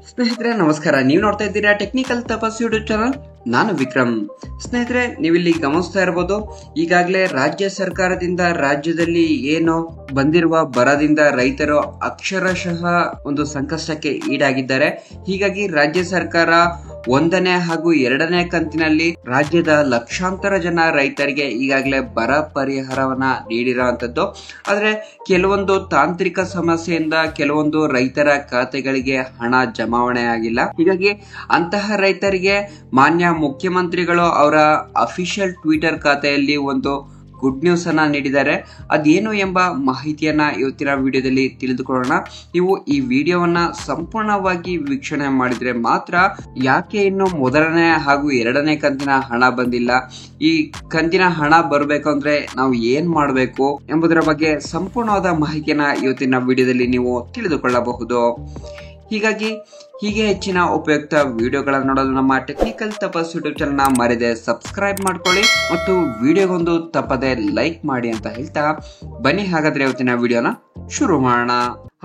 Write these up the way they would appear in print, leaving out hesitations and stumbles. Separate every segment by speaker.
Speaker 1: ಸ್ನೇಹಿತರೆ ನಮಸ್ಕಾರ. ನೀವು ನೋಡ್ತಾ ಇದ್ದೀರಾ ಟೆಕ್ನಿಕಲ್ ತಪಸ್ ಯೂಟ್ಯೂಬ್ ಚಾನಲ್. ನಾನು ವಿಕ್ರಮ್. ಸ್ನೇಹಿತರೆ, ನೀವಿಲ್ಲಿ ಗಮನಿಸ್ತಾ ಇರಬಹುದು, ಈಗಾಗಲೇ ರಾಜ್ಯ ಸರ್ಕಾರದಿಂದ ರಾಜ್ಯದಲ್ಲಿ ಏನು ಬಂದಿರುವ ಬರದಿಂದ ರೈತರು ಅಕ್ಷರಶಃ ಒಂದು ಸಂಕಷ್ಟಕ್ಕೆ ಈಡಾಗಿದ್ದಾರೆ. ಹೀಗಾಗಿ ರಾಜ್ಯ ಸರ್ಕಾರ 1ನೇ ಹಾಗೂ 2ನೇ ಕಂತಿನಲ್ಲಿ ರಾಜ್ಯದ ಲಕ್ಷಾಂತರ ಜನ ರೈತರಿಗೆ ಈಗಾಗಲೇ ಬರ ಪರಿಹಾರವನ್ನ ನೀಡಿರುವಂತದ್ದು. ಆದ್ರೆ ಕೆಲವೊಂದು ತಾಂತ್ರಿಕ ಸಮಸ್ಯೆಯಿಂದ ಕೆಲವೊಂದು ರೈತರ ಖಾತೆಗಳಿಗೆ ಹಣ ಜಮಾವಣೆ ಆಗಿಲ್ಲ. ಹೀಗಾಗಿ ಅಂತಹ ರೈತರಿಗೆ ಮಾನ್ಯ ಮುಖ್ಯಮಂತ್ರಿಗಳು ಅವರ ಅಫಿಷಿಯಲ್ ಟ್ವಿಟರ್ ಖಾತೆಯಲ್ಲಿ ಒಂದು ಗುಡ್ ನ್ಯೂಸ್ ಅನ್ನ ನೀಡಿದ್ದಾರೆ. ಅದೇನು ಎಂಬ ಮಾಹಿತಿಯನ್ನ ಇವತ್ತಿನ ವಿಡಿಯೋದಲ್ಲಿ ತಿಳಿದುಕೊಳ್ಳೋಣ. ನೀವು ಈ ವಿಡಿಯೋವನ್ನ ಸಂಪೂರ್ಣವಾಗಿ ವೀಕ್ಷಣೆ ಮಾಡಿದ್ರೆ ಮಾತ್ರ ಯಾಕೆ ಇನ್ನು 1ನೇ ಹಾಗೂ 2ನೇ ಕಂತಿನ ಹಣ ಬಂದಿಲ್ಲ, ಈ ಕಂತಿನ ಹಣ ಬರಬೇಕಂದ್ರೆ ನಾವು ಏನ್ ಮಾಡಬೇಕು ಎಂಬುದರ ಬಗ್ಗೆ ಸಂಪೂರ್ಣವಾದ ಮಾಹಿತಿಯನ್ನ ಇವತ್ತಿನ ವಿಡಿಯೋದಲ್ಲಿ ನೀವು ತಿಳಿದುಕೊಳ್ಳಬಹುದು. ಹೀಗಾಗಿ ಹೀಗೆ ಹೆಚ್ಚಿನ ಉಪಯುಕ್ತ ವಿಡಿಯೋಗಳನ್ನು ನೋಡಲು ನಮ್ಮ ಟೆಕ್ನಿಕಲ್ ತಪಸ್ ಯೂಟ್ಯೂಬ್ ಚಾನಲ್ನ ಮರೆಯದೆ ಸಬ್ಸ್ಕ್ರೈಬ್ ಮಾಡ್ಕೊಳ್ಳಿ ಮತ್ತು ವಿಡಿಯೋಗೊಂದು ತಪ್ಪದೆ ಲೈಕ್ ಮಾಡಿ ಅಂತ ಹೇಳ್ತಾ ಬನ್ನಿ ಹಾಗಾದ್ರೆ ಇವತ್ತಿನ ವಿಡಿಯೋನ ಶುರು ಮಾಡೋಣ.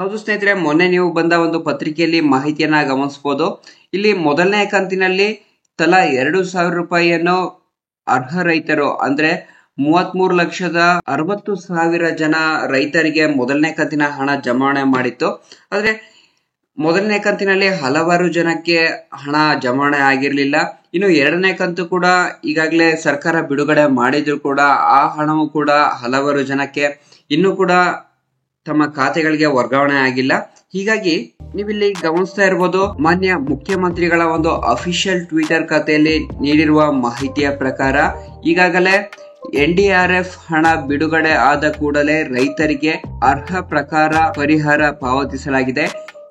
Speaker 1: ಹೌದು ಸ್ನೇಹಿತರೆ, ಮೊನ್ನೆ ನೀವು ಬಂದ ಒಂದು ಪತ್ರಿಕೆಯಲ್ಲಿ ಮಾಹಿತಿಯನ್ನ ಗಮನಿಸಬಹುದು. ಇಲ್ಲಿ 1ನೇ ಕಂತಿನಲ್ಲಿ ತಲಾ 2,000 ರೂಪಾಯಿಯನ್ನು ಅರ್ಹ ರೈತರು ಅಂದ್ರೆ 33,60,000 ಜನ ರೈತರಿಗೆ 1ನೇ ಕಂತಿನ ಹಣ ಜಮಾವಣೆ ಮಾಡಿತ್ತು. ಆದ್ರೆ 1ನೇ ಕಂತಿನಲ್ಲಿ ಹಲವಾರು ಜನಕ್ಕೆ ಹಣ ಜಮಾವಣೆ ಆಗಿರ್ಲಿಲ್ಲ. ಇನ್ನು 2ನೇ ಕಂತು ಕೂಡ ಈಗಾಗಲೇ ಸರ್ಕಾರ ಬಿಡುಗಡೆ ಮಾಡಿದ್ರು ಕೂಡ ಆ ಹಣವು ಕೂಡ ಹಲವಾರು ಜನಕ್ಕೆ ಇನ್ನೂ ಕೂಡ ತಮ್ಮ ಖಾತೆಗಳಿಗೆ ವರ್ಗಾವಣೆ ಆಗಿಲ್ಲ. ಹೀಗಾಗಿ ನೀವಿಲ್ಲಿ ಗಮನಿಸ್ತಾ ಇರಬಹುದು, ಮಾನ್ಯ ಮುಖ್ಯಮಂತ್ರಿಗಳ ಒಂದು ಅಫಿಷಿಯಲ್ ಟ್ವಿಟರ್ ಖಾತೆಯಲ್ಲಿ ನೀಡಿರುವ ಮಾಹಿತಿಯ ಪ್ರಕಾರ ಈಗಾಗಲೇ NDRF ಹಣ ಬಿಡುಗಡೆ ಆದ ಕೂಡಲೇ ರೈತರಿಗೆ ಅರ್ಹ ಪ್ರಕಾರ ಪರಿಹಾರ ಪಾವತಿಸಲಾಗಿದೆ.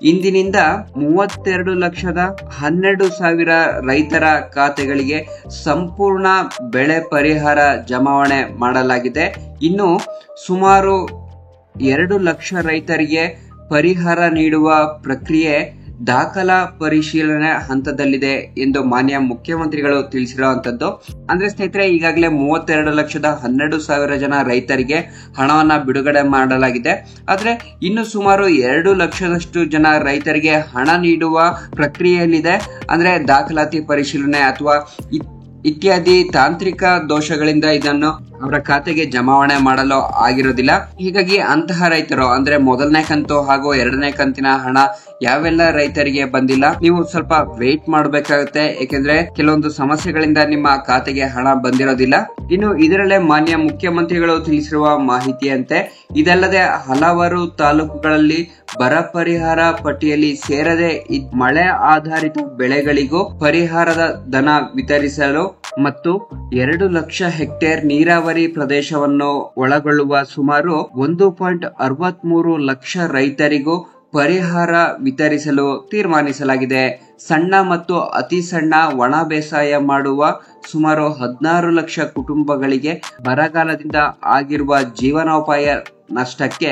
Speaker 1: ಇಂದಿನಿಂದ 32,12,000 ರೈತರ ಖಾತೆಗಳಿಗೆ ಸಂಪೂರ್ಣ ಬೆಳೆ ಪರಿಹಾರ ಜಮಾವಣೆ ಮಾಡಲಾಗಿದೆ. ಇನ್ನು ಸುಮಾರು 2 ಲಕ್ಷ ರೈತರಿಗೆ ಪರಿಹಾರ ನೀಡುವ ಪ್ರಕ್ರಿಯೆ ದಾಖಲಾ ಪರಿಶೀಲನೆ ಹಂತದಲ್ಲಿದೆ ಎಂದು ಮಾನ್ಯ ಮುಖ್ಯಮಂತ್ರಿಗಳು ತಿಳಿಸಿರುವಂತದ್ದು. ಅಂದ್ರೆ ಸ್ನೇಹಿತರೆ, ಈಗಾಗಲೇ 32,12,000 ಜನ ರೈತರಿಗೆ ಹಣವನ್ನ ಬಿಡುಗಡೆ ಮಾಡಲಾಗಿದೆ. ಆದ್ರೆ ಇನ್ನು ಸುಮಾರು 2 ಲಕ್ಷದಷ್ಟು ಜನ ರೈತರಿಗೆ ಹಣ ನೀಡುವ ಪ್ರಕ್ರಿಯೆಯಲ್ಲಿದೆ. ಅಂದ್ರೆ ದಾಖಲಾತಿ ಪರಿಶೀಲನೆ ಅಥವಾ ಇತ್ಯಾದಿ ತಾಂತ್ರಿಕ ದೋಷಗಳಿಂದ ಇದನ್ನು ಅವರ ಖಾತೆಗೆ ಜಮಾವಣೆ ಮಾಡಲು ಆಗಿರೋದಿಲ್ಲ. ಹೀಗಾಗಿ ಅಂತಹ ರೈತರು ಅಂದ್ರೆ 1ನೇ ಕಂತು ಹಾಗೂ 2ನೇ ಕಂತಿನ ಹಣ ಯಾವೆಲ್ಲ ರೈತರಿಗೆ ಬಂದಿಲ್ಲ, ನೀವು ಸ್ವಲ್ಪ ವೇಟ್ ಮಾಡಬೇಕಾಗುತ್ತೆ. ಯಾಕೆಂದ್ರೆ ಕೆಲವೊಂದು ಸಮಸ್ಯೆಗಳಿಂದ ನಿಮ್ಮ ಖಾತೆಗೆ ಹಣ ಬಂದಿರೋದಿಲ್ಲ. ಇನ್ನು ಇದರಲ್ಲೇ ಮಾನ್ಯ ಮುಖ್ಯಮಂತ್ರಿಗಳು ತಿಳಿಸಿರುವ ಮಾಹಿತಿಯಂತೆ ಇದಲ್ಲದೆ ಹಲವಾರು ತಾಲೂಕುಗಳಲ್ಲಿ ಬರ ಪರಿಹಾರ ಪಟ್ಟಿಯಲ್ಲಿ ಸೇರದೆ ಮಳೆ ಆಧಾರಿತ ಬೆಳೆಗಳಿಗೂ ಪರಿಹಾರದ ಧನ ವಿತರಿಸಲು ಮತ್ತು 2 ಲಕ್ಷ ಹೆಕ್ಟೇರ್ ನೀರಾವರಿ ಪ್ರದೇಶವನ್ನು ಒಳಗೊಳ್ಳುವ ಸುಮಾರು 1.63 ಲಕ್ಷ ರೈತರಿಗೂ ಪರಿಹಾರ ವಿತರಿಸಲು ತೀರ್ಮಾನಿಸಲಾಗಿದೆ. ಸಣ್ಣ ಮತ್ತು ಅತಿ ಸಣ್ಣ ಒಣ ಬೇಸಾಯ ಮಾಡುವ ಸುಮಾರು 16 ಲಕ್ಷ ಕುಟುಂಬಗಳಿಗೆ ಬರಗಾಲದಿಂದ ಆಗಿರುವ ಜೀವನೋಪಾಯ ನಷ್ಟಕ್ಕೆ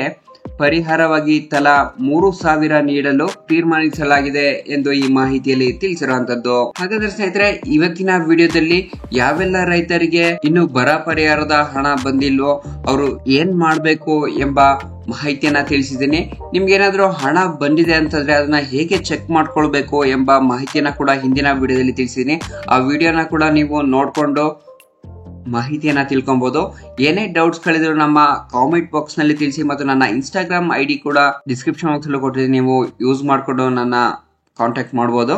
Speaker 1: ಪರಿಹಾರವಾಗಿ ತಲಾ 3,000 ನೀಡಲು ತೀರ್ಮಾನಿಸಲಾಗಿದೆ ಎಂದು ಈ ಮಾಹಿತಿಯಲ್ಲಿ ತಿಳಿಸಿರುವಂತದ್ದು. ಹಾಗಾದ್ರೆ ಸ್ನೇಹಿತರೆ, ಇವತ್ತಿನ ವಿಡಿಯೋದಲ್ಲಿ ಯಾವೆಲ್ಲ ರೈತರಿಗೆ ಇನ್ನು ಬರ ಪರಿಹಾರದ ಹಣ ಬಂದಿಲ್ವೋ ಅವರು ಏನ್ ಮಾಡ್ಬೇಕು ಎಂಬ ಮಾಹಿತಿಯನ್ನ ತಿಳಿಸಿದ್ದೀನಿ. ನಿಮ್ಗೆ ಏನಾದ್ರೂ ಹಣ ಬಂದಿದೆ ಅಂತಂದ್ರೆ ಅದನ್ನ ಹೇಗೆ ಚೆಕ್ ಮಾಡ್ಕೊಳ್ಬೇಕು ಎಂಬ ಮಾಹಿತಿಯನ್ನ ಕೂಡ ಹಿಂದಿನ ವಿಡಿಯೋದಲ್ಲಿ ತಿಳಿಸಿದ್ದೀನಿ. ಆ ವಿಡಿಯೋನ ಕೂಡ ನೀವು ನೋಡ್ಕೊಂಡು ಮಾಹಿತಿಯನ್ನ ತಿಳ್ಕೊಬಹುದು. ಏನೇ ಡೌಟ್ಸ್ ಗಳಿದ್ರು ನಮ್ಮ ಕಾಮೆಂಟ್ ಬಾಕ್ಸ್ ನಲ್ಲಿ ತಿಳಿಸಿ ಮತ್ತು ನನ್ನ ಇನ್ಸ್ಟಾಗ್ರಾಮ್ ID ಕೂಡ ಡಿಸ್ಕ್ರಿಪ್ಷನ್ ಬಾಕ್ಸ್ ಅಲ್ಲಿ ಕೊಟ್ಟಿದ್ದೀನಿ, ನೀವು ಯೂಸ್ ಮಾಡಿಕೊಂಡು ನನ್ನ ಕಾಂಟ್ಯಾಕ್ಟ್ ಮಾಡಬಹುದು.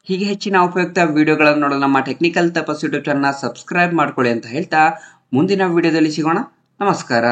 Speaker 1: ಹೀಗೆ ಹೆಚ್ಚಿನ ಉಪಯುಕ್ತ ವಿಡಿಯೋಗಳನ್ನು ನೋಡಲು ನಮ್ಮ ಟೆಕ್ನಿಕಲ್ ತಪಸ್ ಯೂಟ್ಯೂಬ್ ಚಾನಲ್ ಸಬ್ಸ್ಕ್ರೈಬ್ ಮಾಡ್ಕೊಳ್ಳಿ ಅಂತ ಹೇಳ್ತಾ ಮುಂದಿನ ವಿಡಿಯೋದಲ್ಲಿ ಸಿಗೋಣ. ನಮಸ್ಕಾರ.